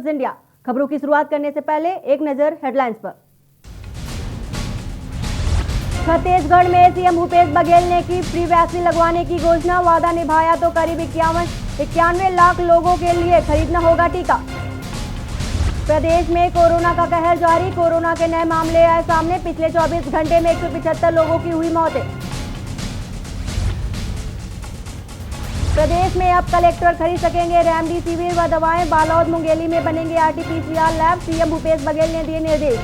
India खबरों की शुरुआत करने से पहले एक नजर हेडलाइंस पर। छत्तीसगढ़ में सीएम भूपेश बघेल ने की फ्री वैक्सीन लगवाने की घोषणा, वादा निभाया तो करीब 91 लाख लोगों के लिए खरीदना होगा टीका। प्रदेश में कोरोना का कहर जारी, कोरोना के नए मामले आए सामने, पिछले 24 घंटे में 175 लोगों की हुई मौतें। प्रदेश में अब कलेक्टर खरीद सकेंगे रेमडेसिविर व दवाएं, बालोद मुंगेली में बनेंगे RTPCR lab, CM Bhupesh Baghel ने दिए निर्देश।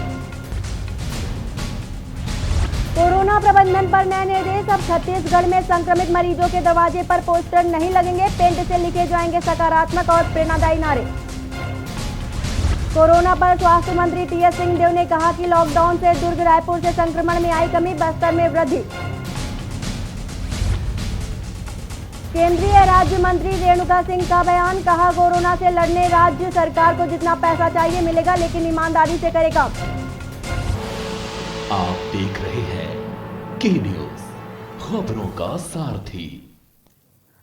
कोरोना प्रबंधन पर नए निर्देश, अब छत्तीसगढ़ में संक्रमित मरीजों के दरवाजे पर पोस्टर नहीं लगेंगे, पेंट से लिखे जाएंगे सकारात्मक और प्रेरणादायी नारे। कोरोना पर स्वास्थ्य मंत्री टीएस सिंहदेव ने कहा कि लॉकडाउन से दुर्ग रायपुर से संक्रमण में आई कमी, बस्तर में वृद्धि। केंद्रीय राज्य मंत्री रेणुका सिंह का बयान, कहा कोरोना से लड़ने राज्य सरकार को जितना पैसा चाहिए मिलेगा, लेकिन ईमानदारी से करे काम। आप देख रहे हैं के न्यूज, खबरों का सारथी।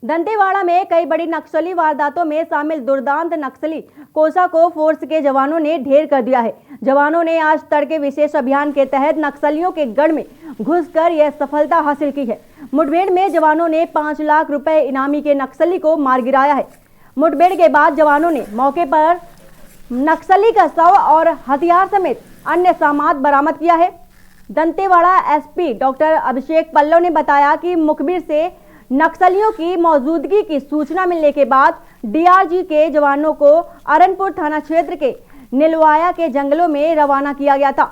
दंतेवाड़ा में कई बड़ी नक्सली वारदातों में शामिल दुर्दांत नक्सली कोसा को फोर्स के जवानों ने ढेर कर दिया है। जवानों ने आज तड़के विशेष अभियान के तहत नक्सलियों के गढ़ में घुसकर यह सफलता हासिल की है। मुठभेड़ में जवानों ने 5 लाख रुपए इनामी के नक्सली को मार गिराया है। मुठभेड़ के बाद जवानों ने मौके पर नक्सली का शव और हथियार समेत अन्य सामान बरामद किया है। दंतेवाड़ा एसपी डॉक्टर अभिषेक पल्लव ने बताया कि मुखबिर से नक्सलियों की मौजूदगी की सूचना मिलने के बाद डीआरजी के जवानों को अरनपुर थाना क्षेत्र के नीलवाया के जंगलों में रवाना किया गया था।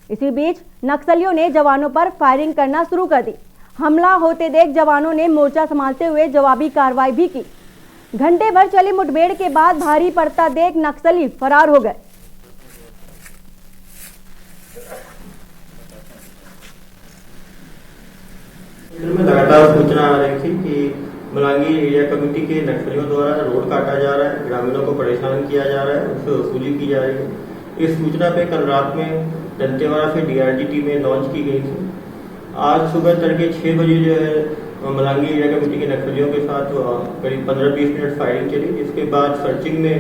इसी बीच नक्सलियों ने जवानों पर फायरिंग करना शुरू कर दी। हमला होते देख जवानों ने मोर्चा संभालते हुए जवाबी कार्रवाई भी की। घंटे भर चली मुठभेड़ के बाद भारी पड़ता देख नक्सली फरार हो गए। में लगातार सूचना आ रही थी कि मलांगी एरिया कमेटी के नक्सलियों द्वारा रोड काटा जा रहा है, ग्रामीणों को परेशान किया जा रहा है, उससे वसूली की जा रही है। इस सूचना पे कल रात में दंतेवाड़ा से डीआरजी टीमें लॉन्च की गई थी। आज सुबह तड़के 6 बजे जो है मलांगी एरिया कमेटी के नक्सलियों के साथ करीब 15-20 मिनट फायरिंग चली, जिसके बाद सर्चिंग में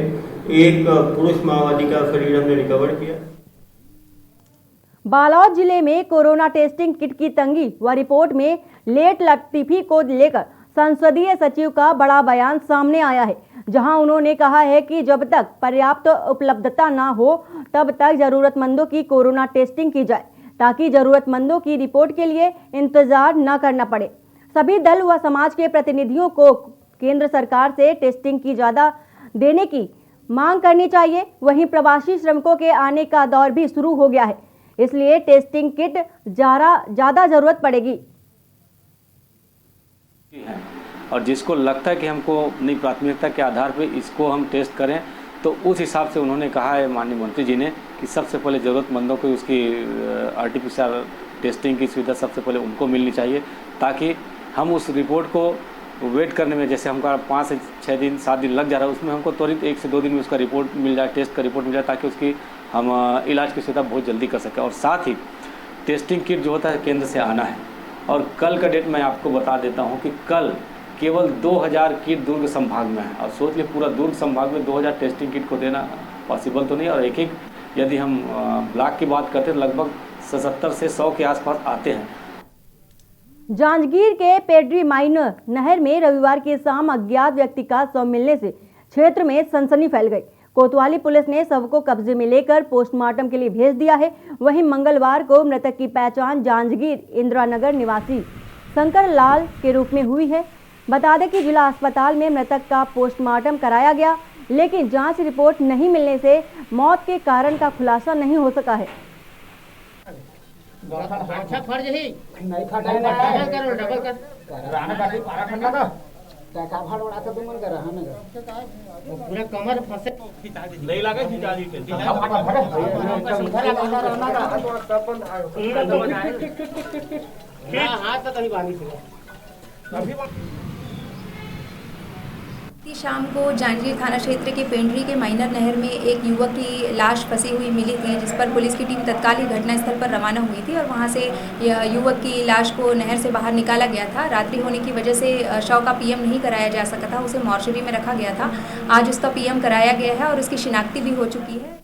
एक पुरुष माओवादी का शरीर हमने रिकवर किया। बालोद जिले में कोरोना टेस्टिंग किट की तंगी व रिपोर्ट में लेट लतीफी को लेकर संसदीय सचिव का बड़ा बयान सामने आया है, जहां उन्होंने कहा है कि जब तक पर्याप्त उपलब्धता न हो तब तक जरूरतमंदों की कोरोना टेस्टिंग की जाए, ताकि जरूरतमंदों की रिपोर्ट के लिए इंतजार न करना पड़े। सभी दल व समाज के प्रतिनिधियों को केंद्र सरकार से टेस्टिंग की ज्यादा देने की मांग करनी चाहिए। वहीं प्रवासी श्रमिकों के आने का दौर भी शुरू हो गया है, इसलिए टेस्टिंग किट ज्यादा जरूरत पड़ेगी। और जिसको लगता है कि हमको अपनी प्राथमिकता के आधार पर इसको हम टेस्ट करें, तो उस हिसाब से उन्होंने कहा है माननीय मंत्री जी ने कि सबसे पहले ज़रूरतमंदों को उसकी आरटीपीसीआर टेस्टिंग की सुविधा सबसे पहले उनको मिलनी चाहिए, ताकि हम उस रिपोर्ट को वेट करने में, जैसे हमका 5 से 6 दिन 7 दिन लग जा रहा है, उसमें हमको त्वरित 1 से 2 दिन में उसका रिपोर्ट मिल जाए, टेस्ट का रिपोर्ट मिल जाए, ताकि उसकी हम इलाज की सुविधा बहुत जल्दी कर सकें। और साथ ही टेस्टिंग किट जो होता है केंद्र से आना है। और कल का डेट मैं आपको बता देता हूं कि कल केवल 2000 किट दुर्ग संभाग में है। और सोच लिए पूरा दुर्ग संभाग में 2000 टेस्टिंग किट को देना पॉसिबल तो नहीं। और एक यदि हम ब्लॉक की बात करते हैं, लगभग 77 से 100 के आसपास आते हैं। जांजगीर के पेड्री माइनर नहर में रविवार की शाम अज्ञात व्यक्ति का शव मिलने से क्षेत्र में सनसनी फैल गई। कोतवाली पुलिस ने शव को कब्जे में लेकर पोस्टमार्टम के लिए भेज दिया है। वहीं मंगलवार को मृतक की पहचान जांजगीर इंदिरानगर निवासी शंकर लाल के रूप में हुई है। बता दें कि जिला अस्पताल में मृतक का पोस्टमार्टम कराया गया, लेकिन जांच रिपोर्ट नहीं मिलने से मौत के कारण का खुलासा नहीं हो सका है। पूरा कमर फंसे नहीं लगा हाथ तक नहीं बांधी थी। बीती शाम को जांजगीर थाना क्षेत्र के पेंड्री के माइनर नहर में एक युवक की लाश फंसी हुई मिली थी, जिस पर पुलिस की टीम तत्काल ही घटनास्थल पर रवाना हुई थी और वहां से युवक की लाश को नहर से बाहर निकाला गया था। रात्रि होने की वजह से शव का पीएम नहीं कराया जा सका था, उसे मॉर्चरी में रखा गया था। आज उसका पीएम कराया गया है और उसकी शिनाख्ती भी हो चुकी है।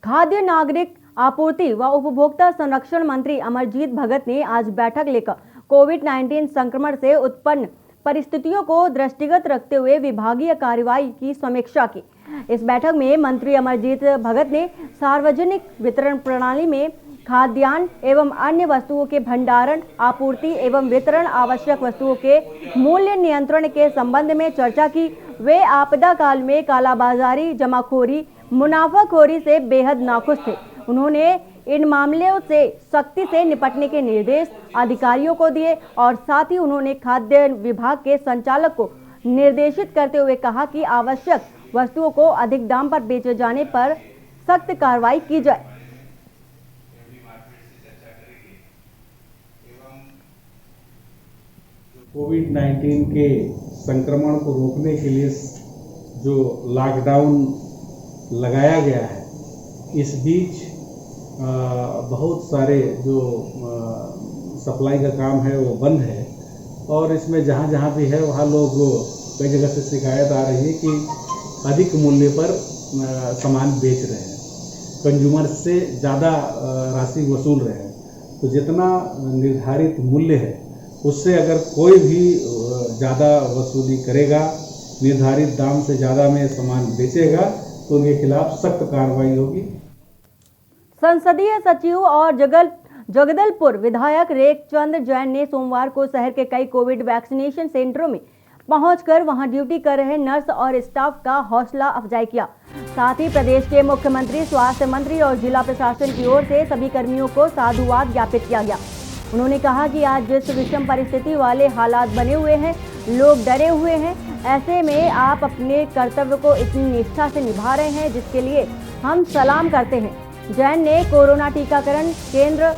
खाद्य नागरिक आपूर्ति व उपभोक्ता संरक्षण मंत्री अमरजीत भगत ने आज बैठक लेकर कोविड-19 संक्रमण से उत्पन्न परिस्थितियों को दृष्टिगत रखते हुए विभागीय कार्रवाई की समीक्षा की। इस बैठक में मंत्री अमरजीत भगत ने सार्वजनिक वितरण प्रणाली में खाद्यान्न एवं अन्य वस्तुओं के भंडारण, आपूर्ति एवं वितरण, आवश्यक वस्तुओं के मूल्य नियंत्रण के संबंध में चर्चा की। वे आपदा काल में कालाबाजारी, जमाखोरी, मुनाफाखोरी से बेहद नाखुश थे। उन्होंने इन मामलों से सख्ती से निपटने के निर्देश अधिकारियों को दिए और साथ ही उन्होंने खाद्य विभाग के संचालक को निर्देशित करते हुए कहा कि आवश्यक वस्तुओं को अधिक दाम पर बेचे जाने पर सख्त कार्रवाई की जाए। कोविड-19 के संक्रमण को रोकने के लिए जो लॉकडाउन लगाया गया है, इस बीच बहुत सारे जो सप्लाई का काम है वो बंद है और इसमें जहाँ जहाँ भी है वहाँ लोग कई जगह से शिकायत आ रही है कि अधिक मूल्य पर सामान बेच रहे हैं, कंज्यूमर से ज़्यादा राशि वसूल रहे हैं। तो जितना निर्धारित मूल्य है उससे अगर कोई भी ज़्यादा वसूली करेगा, निर्धारित दाम से ज़्यादा में सामान बेचेगा तो उनके खिलाफ सख्त कार्रवाई होगी। संसदीय सचिव और जगदलपुर विधायक रेखचंद जैन ने सोमवार को शहर के कई कोविड वैक्सीनेशन सेंटरों में पहुंचकर वहां ड्यूटी कर रहे नर्स और स्टाफ का हौसला अफजाई किया। साथ ही प्रदेश के मुख्यमंत्री, स्वास्थ्य मंत्री और जिला प्रशासन की ओर से सभी कर्मियों को साधुवाद ज्ञापित किया गया। उन्होंने कहा कि आज जिस विषम परिस्थिति वाले हालात बने हुए हैं, लोग डरे हुए हैं, ऐसे में आप अपने कर्तव्य को इतनी निष्ठा से निभा रहे हैं, जिसके लिए हम सलाम करते हैं। जैन ने कोरोना टीकाकरण केंद्र,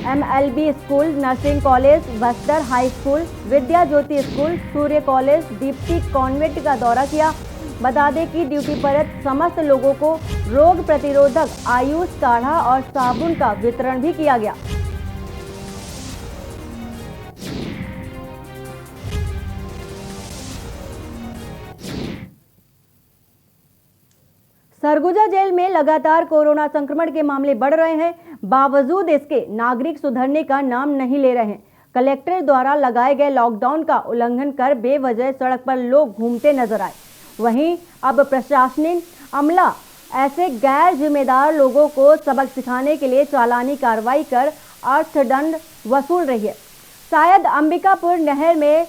MLB school, nursing college, Bastar high school, Vidya Jyoti school, Surya college, Dipti convent का दौरा किया। बता दें कि ड्यूटी पर समस्त लोगों को रोग प्रतिरोधक आयुष काढ़ा और साबुन का वितरण भी किया गया। सरगुजा जेल में लगातार कोरोना संक्रमण के मामले बढ़ रहे हैं, बावजूद इसके नागरिक सुधरने का नाम नहीं ले रहे हैं। कलेक्टर द्वारा लगाए गए लॉकडाउन का उल्लंघन कर बेवजह सड़क पर लोग घूमते नजर आए। वहीं अब प्रशासनिक अमला ऐसे गैर जिम्मेदार लोगों को सबक सिखाने के लिए चालानी कार्रवाई कर अर्थदंड वसूल रही है। शायद अंबिकापुर नहर में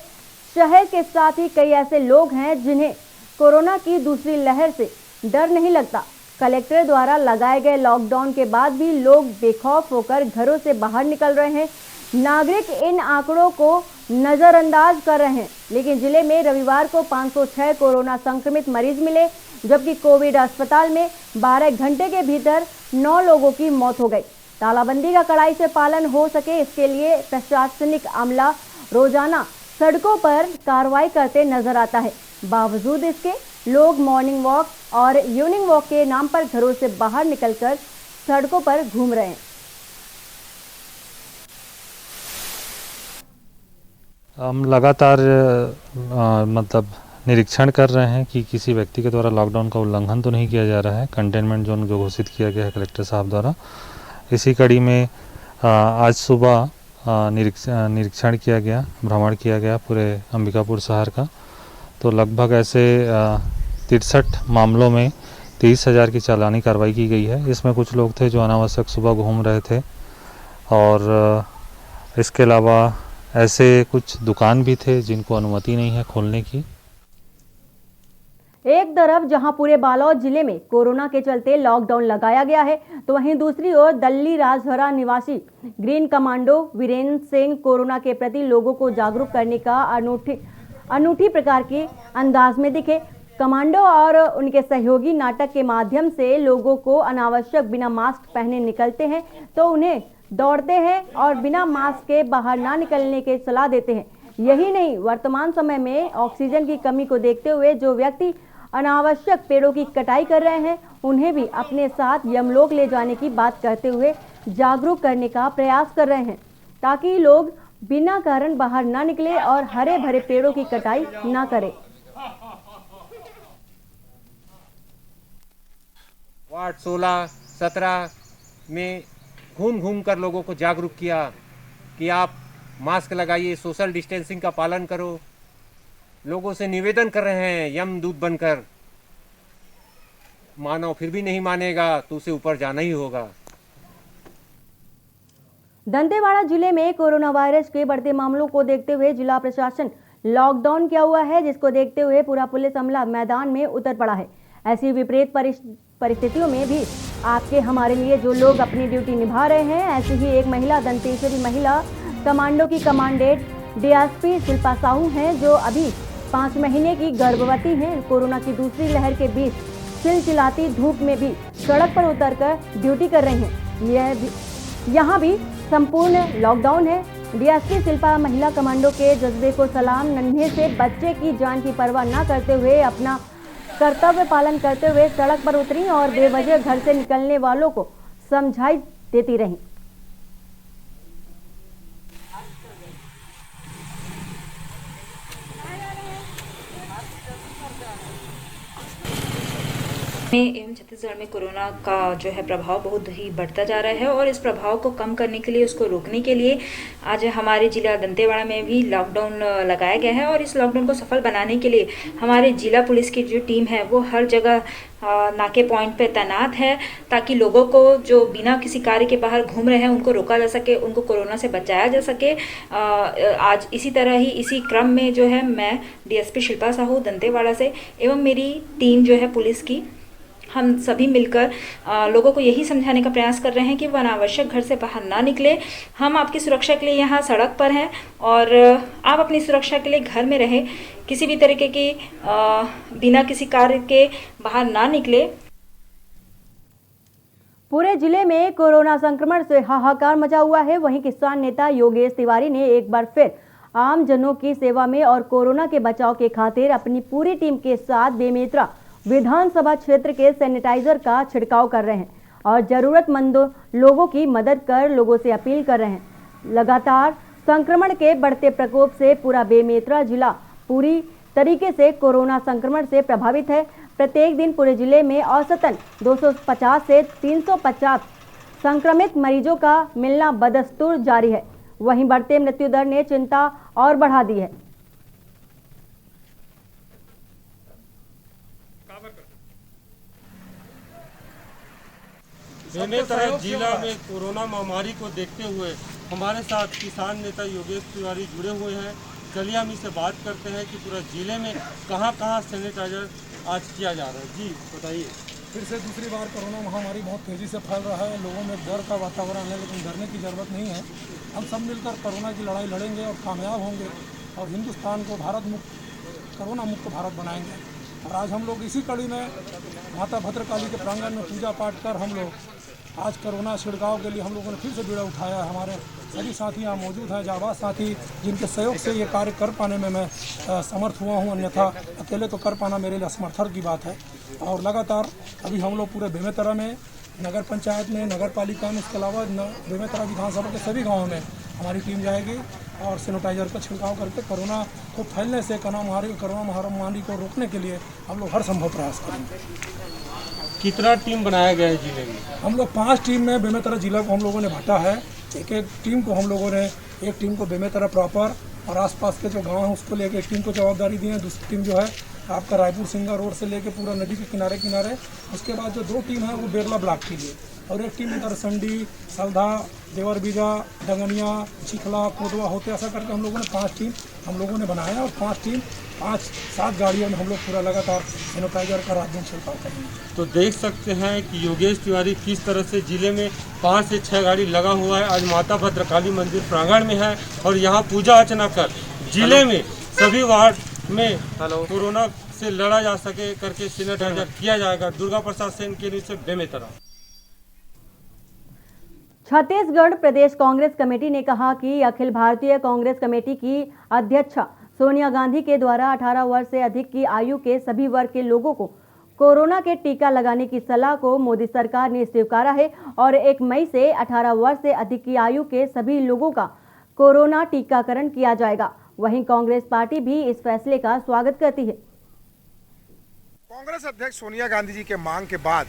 शहर के साथ ही कई ऐसे लोग हैं जिन्हें कोरोना की दूसरी लहर से डर नहीं लगता। कलेक्टर द्वारा लगाए गए लॉकडाउन के बाद भी लोग बेखौफ होकर घरों से बाहर निकल रहे हैं। नागरिक इन आंकड़ों को नजरअंदाज कर रहे हैं, लेकिन जिले में रविवार को 506 कोरोना संक्रमित मरीज मिले, जबकि कोविड अस्पताल में 12 घंटे के भीतर 9 लोगों की मौत हो गई। तालाबंदी का कड़ाई से पालन हो सके, इसके लिए प्रशासनिक अमला रोजाना सड़कों पर कार्रवाई करते नजर आता है। बावजूद इसके लोग मॉर्निंग वॉक और इवनिंग वॉक के नाम पर घरों से बाहर निकलकर सड़कों पर घूम रहे हैं। हम लगातार मतलब निरीक्षण कर रहे हैं कि किसी व्यक्ति के द्वारा लॉकडाउन का उल्लंघन तो नहीं किया जा रहा है। कंटेनमेंट जोन जो घोषित किया गया है कलेक्टर साहब द्वारा, इसी कड़ी में आज सुबह निरीक्षण किया गया, भ्रमण किया गया पूरे अंबिकापुर शहर का। तो लगभग ऐसे 63 मामलों में 23,000 की चालानी कार्रवाई की गई है। इसमें कुछ लोग थे जो अनावश्यक सुबह घूम रहे थे और इसके अलावा ऐसे कुछ दुकान भी थे जिनको अनुमति नहीं है खोलने की। एक तरफ जहां पूरे बालोद जिले में कोरोना के चलते लॉकडाउन लगाया गया है, तो वहीं दूसरी ओर दल्ली राजहरा निवासी green commando Virendra Singh corona के प्रति लोगों को जागरूक करने का अनूठी प्रकार के अंदाज में दिखे। कमांडो और उनके सहयोगी नाटक के माध्यम से लोगों को अनावश्यक बिना मास्क पहने निकलते हैं तो उन्हें दौड़ते हैं और बिना मास्क के बाहर ना निकलने की सलाह देते हैं। यही नहीं, वर्तमान समय में ऑक्सीजन की कमी को देखते हुए जो व्यक्ति अनावश्यक पेड़ों की कटाई कर रहे हैं उन्हें भी अपने साथ यमलोक ले जाने की बात करते हुए जागरूक करने का प्रयास कर रहे हैं, ताकि लोग बिना कारण बाहर ना निकले और हरे भरे पेड़ों की कटाई ना करें। वार्ड 16, 17 में घूम कर लोगों को जागरूक किया कि आप मास्क लगाइए, सोशल डिस्टेंसिंग का पालन करो। लोगों से निवेदन कर रहे हैं यमदूत बनकर, मानो फिर भी नहीं मानेगा तो उसे ऊपर जाना ही होगा। दंतेवाड़ा जिले में कोरोना वायरस के बढ़ते मामलों को देखते हुए जिला प्रशासन लॉकडाउन किया हुआ है, जिसको देखते हुए पूरा पुलिस अमला मैदान में उतर पड़ा है। ऐसी विपरीत परिस्थितियों में भी आपके हमारे लिए जो लोग अपनी ड्यूटी निभा रहे हैं, ऐसी ही एक महिला दंतेश्वरी महिला कमांडो की कमांडेंट डीएसपी शिल्पा साहू हैं, जो अभी 5 महीने की गर्भवती हैं। कोरोना की दूसरी लहर के बीच चिलचिलाती धूप में भी सड़क पर उतरकर ड्यूटी कर रही हैं। यहाँ भी संपूर्ण लॉकडाउन है। डीएसपी शिल्पा महिला कमांडो के जज्बे को सलाम। नन्हे से बच्चे की जान की परवाह न करते हुए अपना कर्तव्य पालन करते हुए सड़क पर उतरी और बेवजह घर से निकलने वालों को समझाई देती रहीं। एवं छत्तीसगढ़ में कोरोना का जो है प्रभाव बहुत ही बढ़ता जा रहा है और इस प्रभाव को कम करने के लिए, उसको रोकने के लिए आज हमारे जिला दंतेवाड़ा में भी लॉकडाउन लगाया गया है। और इस लॉकडाउन को सफल बनाने के लिए हमारे जिला पुलिस की जो टीम है वो हर जगह नाके पॉइंट पे तैनात है, ताकि लोगों को जो बिना किसी कार्य के बाहर घूम रहे हैं उनको रोका जा सके, उनको कोरोना से बचाया जा सके। आज इसी तरह ही इसी क्रम में जो है मैं डीएसपी शिल्पा साहू दंतेवाड़ा से एवं मेरी टीम जो है पुलिस की, हम सभी मिलकर लोगों को यही समझाने का प्रयास कर रहे हैं कि वह अनावश्यक घर से बाहर ना निकले। हम आपकी सुरक्षा के लिए यहाँ सड़क पर हैं और आप अपनी सुरक्षा के लिए घर में रहें, किसी भी तरीके की बिना किसी कार्य के बाहर ना निकले। पूरे जिले में कोरोना संक्रमण से हाहाकार मचा हुआ है। वहीं किसान नेता योगेश तिवारी ने एक बार फिर आम जनों की सेवा में और कोरोना के बचाव के खातिर अपनी पूरी टीम के साथ बेमेतरा विधानसभा क्षेत्र के सैनिटाइजर का छिड़काव कर रहे हैं और जरूरतमंदों लोगों की मदद कर लोगों से अपील कर रहे हैं। लगातार संक्रमण के बढ़ते प्रकोप से पूरा बेमेतरा जिला पूरी तरीके से कोरोना संक्रमण से प्रभावित है। प्रत्येक दिन पूरे जिले में औसतन 250 से 350 संक्रमित मरीजों का मिलना बदस्तूर जारी है। वहीं बढ़ते मृत्यु दर ने चिंता और बढ़ा दी है। बेमेतरा जिला में कोरोना महामारी को देखते हुए हमारे साथ किसान नेता योगेश तिवारी जुड़े हुए हैं। चलिए हम इससे बात करते हैं कि पूरा जिले में कहां सैनिटाइजर आज किया जा रहा है। जी बताइए। फिर से दूसरी बार कोरोना महामारी बहुत तेज़ी से फैल रहा है। लोगों में डर का वातावरण है, लेकिन डरने की ज़रूरत नहीं है। हम सब मिलकर कोरोना की लड़ाई लड़ेंगे और कामयाब होंगे और हिंदुस्तान को कोरोना मुक्त भारत बनाएंगे। और आज हम लोग इसी कड़ी में माता भद्रकाली के प्रांगण में पूजा पाठ कर हम लोग आज कोरोना छिड़काव के लिए हम लोगों ने फिर से बीड़ा उठाया है। हमारे सभी साथी यहाँ मौजूद हैं, जाबाज साथी, जिनके सहयोग से ये कार्य कर पाने में मैं समर्थ हुआ हूँ, अन्यथा अकेले तो कर पाना मेरे लिए असमर्थन की बात है। और लगातार अभी हम लोग पूरे बेमेतरा में, नगर पंचायत में, नगर पालिका में, इसके अलावा बेमेतरा विधानसभा के सभी गाँवों में हमारी टीम जाएगी और सैनिटाइजर का छिड़काव करके कोरोना को फैलने से, कोरोना महामारी को रोकने के लिए हम लोग हर संभव प्रयास करेंगे। कितना टीम बनाया गया है जिले में? हम लोग 5 टीम में बेमेतरा जिला को हम लोगों ने बांटा है। एक टीम को हम लोगों ने, एक टीम को बेमेतरा प्रॉपर और आसपास के जो गांव हैं उसको लेकर एक टीम को जवाबदारी दी है। दूसरी टीम जो है आपका रायपुर सिंगा रोड से लेकर पूरा नदी के किनारे। उसके बाद जो 2 टीम है वो बेरला ब्लॉक के लिए और एक टीम इधर संडी, सलधा, देवरबीजा, डंगनिया, चिखला, कोदवा होते, ऐसा करके हम लोगों ने 5 टीम हम लोगों ने बनाया और 5-7 गाड़ियों में हम लोग पूरा लगातार सैनिटाइजर का रात दिन छिड़काव करेंगे। तो देख सकते हैं कि योगेश तिवारी किस तरह से जिले में 5 से 6 गाड़ी लगा हुआ है। आज माता भद्रकाली मंदिर प्रांगण में है और यहाँ पूजा अर्चना कर जिले में सभी वार्ड में कोरोना से लड़ा जा सके करके सैनिटाइजर किया जाएगा। दुर्गा प्रसाद सेन के न्यूज़ से बेमेतरा। छत्तीसगढ़ प्रदेश कांग्रेस कमेटी ने कहा कि अखिल भारतीय कांग्रेस कमेटी की अध्यक्षा सोनिया गांधी के द्वारा 18 वर्ष से अधिक की आयु के सभी वर्ग के लोगों को कोरोना के टीका लगाने की सलाह को मोदी सरकार ने स्वीकारा है और 1 मई से 18 वर्ष से अधिक की आयु के सभी लोगों का कोरोना टीकाकरण किया जाएगा। वहीं कांग्रेस पार्टी भी इस फैसले का स्वागत करती है। कांग्रेस अध्यक्ष सोनिया गांधी जी के मांग के बाद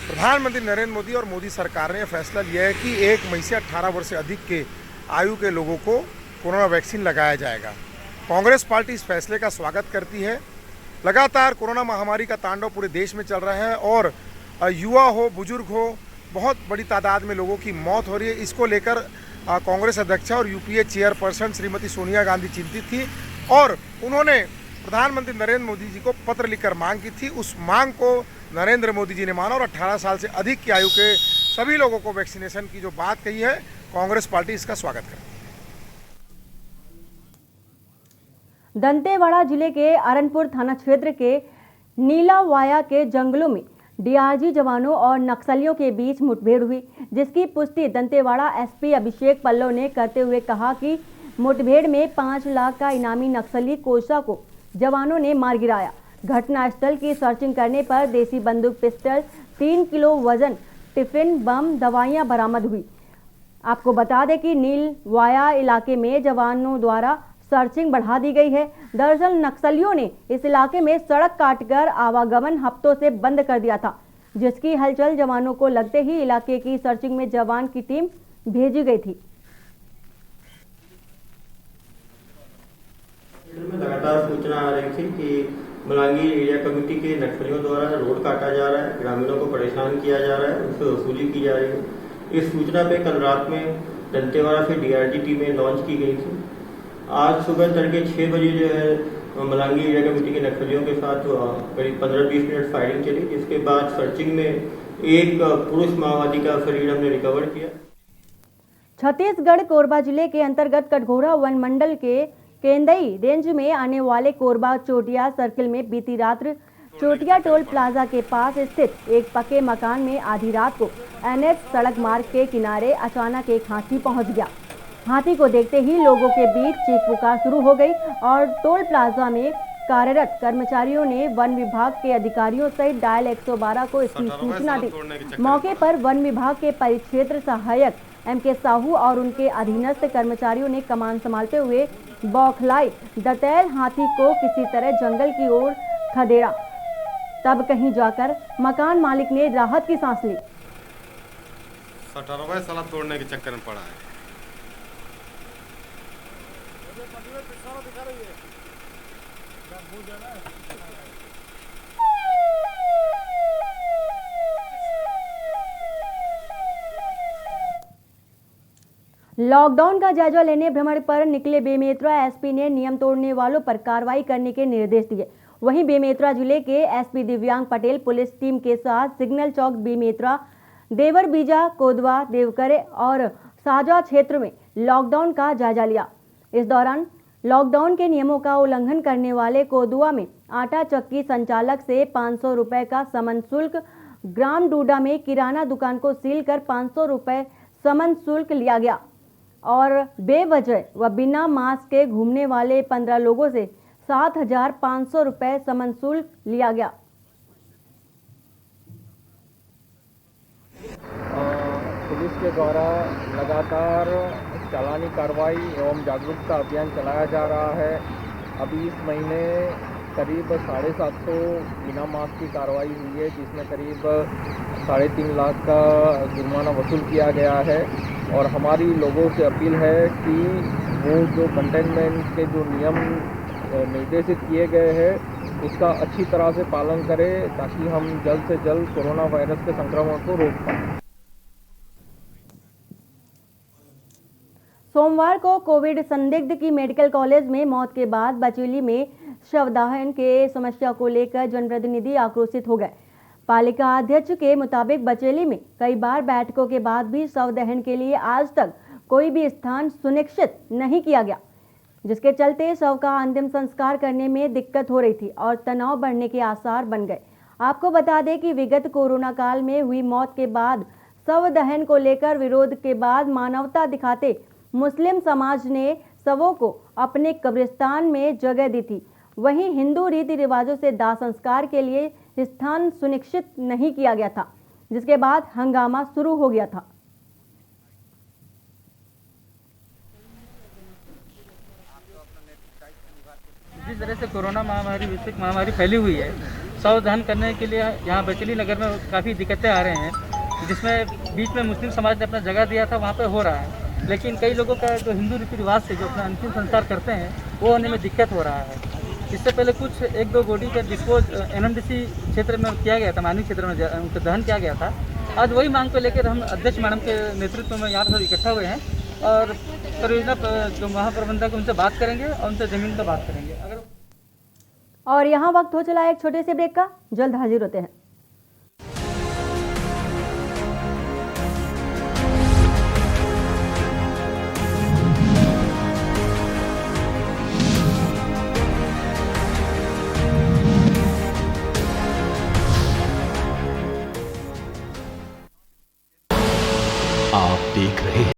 प्रधानमंत्री नरेंद्र मोदी और मोदी सरकार ने फैसला लिया है कि 1 मई से 18 वर्ष से अधिक के आयु के लोगों को कोरोना वैक्सीन लगाया जाएगा। कांग्रेस पार्टी इस फैसले का स्वागत करती है। लगातार कोरोना महामारी का तांडव पूरे देश में चल रहा है और युवा हो, बुजुर्ग हो, बहुत बड़ी तादाद में लोगों की मौत हो रही है। इसको लेकर कांग्रेस अध्यक्षा और यूपीए चेयरपर्सन श्रीमती सोनिया गांधी चिंतित थी और उन्होंने प्रधानमंत्री नरेंद्र मोदी जी को पत्र लिखकर मांग की थी। उस मांग को नरेंद्र मोदी जी ने माना और 18 साल से अधिक की आयु के सभी लोगों को वैक्सीनेशन की जो बात कही है, कांग्रेस पार्टी इसका स्वागत करती है। दंतेवाड़ा जिले के अरनपुर थाना क्षेत्र के नीलावाया के जंगलों में डीआरजी जवानों और नक्सलियों के बीच मुठभेड़ हुई, जिसकी पुष्टि दंतेवाड़ा एसपी अभिषेक पल्लव ने करते हुए कहा कि मुठभेड़ में 5 लाख का इनामी नक्सली कोसा को जवानों ने मार गिराया। घटनास्थल की सर्चिंग करने पर देसी बंदूक, पिस्टल, 3 किलो वजन टिफिन बम, दवाइयां बरामद हुई। आपको बता दें कि नीलवाया इलाके में जवानों द्वारा सर्चिंग बढ़ा दी गई है। दरअसल नक्सलियों ने इस इलाके में सड़क काटकर आवागमन हफ्तों से बंद कर दिया था, जिसकी हलचल जवानों को लगते ही इलाके की सर्चिंग में जवान की टीम भेजी गई थी। में लगातार सूचना आ रही थी कि मलांगी एरिया कमेटी के नक्सलियों द्वारा रोड काटा जा रहा है, ग्रामीणों को परेशान किया जा रहा है, उससे वसूली की जा रही है। इस सूचना पे कल रात में दंतेवाड़ा से डीआरजी टीमें लॉन्च की गई थी। आज सुबह तड़के 6 बजे जो है मलांगी एरिया कमेटी के नक्सलियों के साथ करीब 15-20 मिनट फायरिंग चली, जिसके बाद सर्चिंग में एक पुरुष माओवादी का शरीर हमने रिकवर किया। छत्तीसगढ़ कोरबा जिले के अंतर्गत कटघोरा वन मंडल के केंदई रेंज में आने वाले कोरबा चोटिया सर्किल में बीती रात चोटिया टोल प्लाजा के पास स्थित एक पक्के मकान में आधी रात को एनएच सड़क मार्ग के किनारे अचानक एक हाथी पहुंच गया। हाथी को देखते ही लोगों के बीच चीख पुकार शुरू हो गई और टोल प्लाजा में कार्यरत कर्मचारियों ने वन विभाग के अधिकारियों सहित डायल 112 को इसकी सूचना दी। मौके पर वन विभाग के परिक्षेत्र सहायक एमके साहू और उनके अधीनस्थ कर्मचारियों ने कमान संभालते हुए बौखलाई दंतैल हाथी को किसी तरह जंगल की ओर खदेड़ा। तब कहीं जाकर मकान मालिक ने राहत की सांस ली। सटरवा साला तोड़ने के चक्कर में पड़ा है। लॉकडाउन का जायजा लेने भ्रमण पर निकले बेमेतरा एसपी ने नियम तोड़ने वालों पर कार्रवाई करने के निर्देश दिए। वहीं बेमेतरा जिले के एसपी दिव्यांग पटेल पुलिस टीम के साथ सिग्नल चौक, बेमेतरा, देवरबीजा, कोदवा, देवकरे और साजा क्षेत्र में लॉकडाउन का जायजा लिया। इस दौरान लॉकडाउन के नियमों का उल्लंघन करने वाले कोदवा में आटा चक्की संचालक से 500 रुपए का समन शुल्क, ग्राम डूडा में किराना दुकान को सील कर 500 रुपए समन शुल्क लिया गया और बेवजह व बिना मास्क के घूमने वाले 15 लोगों से 7,500 रुपए समन शुल्क लिया गया। पुलिस के द्वारा लगातार चालानी कार्रवाई एवं जागरूकता अभियान चलाया जा रहा है। अभी इस महीने करीब 750 बिना मास्क की कार्रवाई हुई है, जिसमें करीब 3.5 लाख का जुर्माना वसूल किया गया है। और हमारी लोगों से अपील है कि वो जो कंटेनमेंट के जो नियम निर्देशित किए गए हैं उसका अच्छी तरह से पालन करें, ताकि हम जल्द से जल्द कोरोना वायरस के संक्रमण को रोक पाएं। सोमवार को कोविड संदिग्ध की मेडिकल कॉलेज में मौत के बाद बचेली में शवदाहन के समस्या को लेकर जनप्रतिनिधि आक्रोशित हो गए। पालिका अध्यक्ष के मुताबिक बचेली में कई बार बैठकों के बाद भी शवदहन के लिए आज तक कोई भी स्थान सुनिश्चित नहीं किया गया, जिसके चलते शव का अंतिम संस्कार करने में दिक्कत हो रही थी और तनाव बढ़ने के आसार बन गए। आपको बता दें कि विगत कोरोना काल में हुई मौत के बाद शव दहन को लेकर विरोध के बाद मानवता दिखाते मुस्लिम समाज ने शवों को अपने कब्रिस्तान में जगह दी थी। वहीं हिंदू रीति रिवाजों से दाह संस्कार के लिए स्थान सुनिश्चित नहीं किया गया था, जिसके बाद हंगामा शुरू हो गया था। जिस तरह से कोरोना महामारी वैश्विक महामारी फैली हुई है, शव दहन करने के लिए यहाँ बैचली नगर में काफ़ी दिक्कतें आ रहे हैं, जिसमें बीच में मुस्लिम समाज ने अपना जगह दिया था, वहाँ पे हो रहा है। लेकिन कई लोगों का जो हिंदू रीति रिवाज से जो अपना अंतिम संस्कार करते हैं वो होने में दिक्कत हो रहा है। इससे पहले कुछ 1-2 बॉडी का डिस्पोज NMDC क्षेत्र में किया गया था, मानवी क्षेत्र में उनका दहन किया गया था। आज वही मांग को लेकर हम अध्यक्ष मैडम के नेतृत्व में यहाँ पर इकट्ठा हुए हैं और परियोजना जो महाप्रबंधक उनसे बात करेंगे और उनसे जमीन का बात करेंगे। और यहाँ वक्त हो चला है एक छोटे से ब्रेक का, जल्द हाजिर होते हैं।